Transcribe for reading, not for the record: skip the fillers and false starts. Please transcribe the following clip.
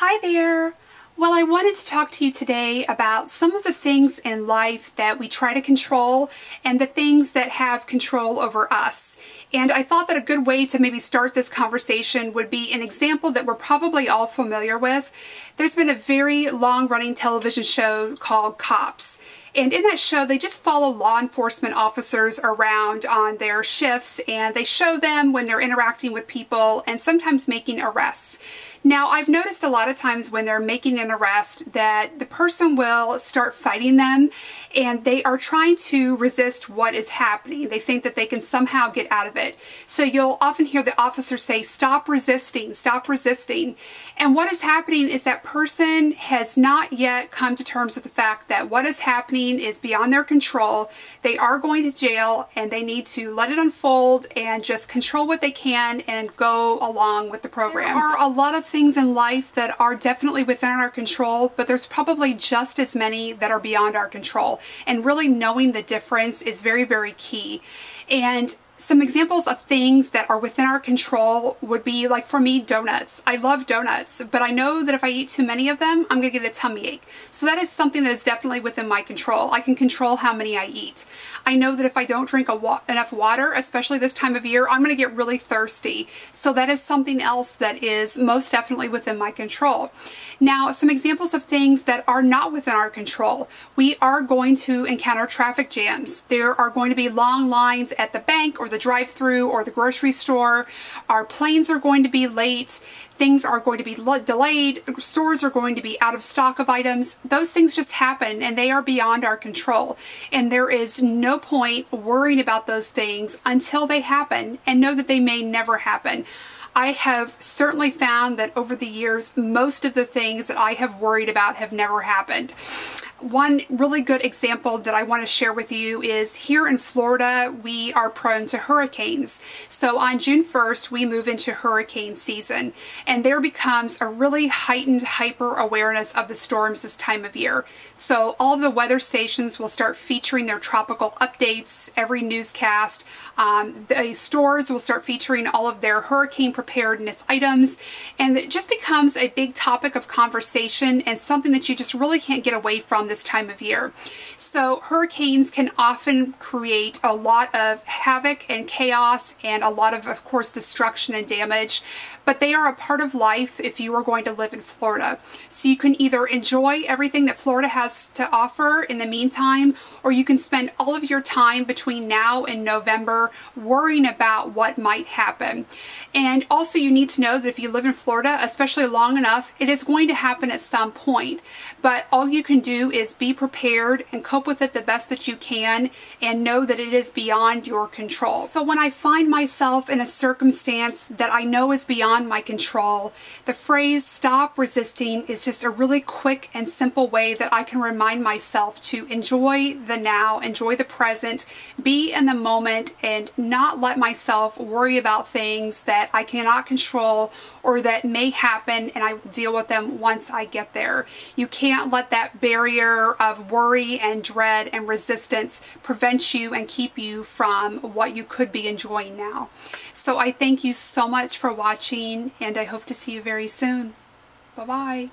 Hi there! Well, I wanted to talk to you today about some of the things in life that we try to control and the things that have control over us. And I thought that a good way to maybe start this conversation would be an example that we're probably all familiar with. There's been a very long-running television show called Cops. And in that show, they just follow law enforcement officers around on their shifts, and they show them when they're interacting with people and sometimes making arrests. Now, I've noticed a lot of times when they're making an arrest that the person will start fighting them, and they are trying to resist what is happening. They think that they can somehow get out of it. So you'll often hear the officer say, "Stop resisting, stop resisting." And what is happening is that person has not yet come to terms with the fact that what is happening is beyond their control. They are going to jail, and they need to let it unfold and just control what they can and go along with the program. There are a lot of things in life that are definitely within our control, but there's probably just as many that are beyond our control. And really knowing the difference is very, very key. And some examples of things that are within our control would be, like, for me, donuts. I love donuts, but I know that if I eat too many of them, I'm going to get a tummy ache. So that is something that is definitely within my control. I can control how many I eat. I know that if I don't drink enough water, especially this time of year, I'm going to get really thirsty. So that is something else that is most definitely within my control. Now, some examples of things that are not within our control. We are going to encounter traffic jams. There are going to be long lines at the bank or the drive-through or the grocery store. Our planes are going to be late. Things are going to be delayed. Stores are going to be out of stock of items. Those things just happen, and they are beyond our control. And there is no point worrying about those things until they happen, and know that they may never happen. I have certainly found that over the years, most of the things that I have worried about have never happened. One really good example that I want to share with you is here in Florida, we are prone to hurricanes. So on June 1st, we move into hurricane season, and there becomes a really heightened hyper awareness of the storms this time of year. So all of the weather stations will start featuring their tropical updates, every newscast. The stores will start featuring all of their hurricane preparedness items, and it just becomes a big topic of conversation and something that you just really can't get away from this time of year. So hurricanes can often create a lot of havoc and chaos and a lot of course, destruction and damage, but they are a part of life if you are going to live in Florida. So you can either enjoy everything that Florida has to offer in the meantime, or you can spend all of your time between now and November worrying about what might happen. And also you need to know that if you live in Florida, especially long enough, it is going to happen at some point. But all you can do is be prepared and cope with it the best that you can, and know that it is beyond your control. So when I find myself in a circumstance that I know is beyond my control, the phrase "stop resisting" is just a really quick and simple way that I can remind myself to enjoy the now, enjoy the present, be in the moment, and not let myself worry about things that I cannot control or that may happen, and I will deal with them once I get there. You can't let that barrier of worry and dread and resistance prevent you and keep you from what you could be enjoying now. So I thank you so much for watching, and I hope to see you very soon. Bye-bye.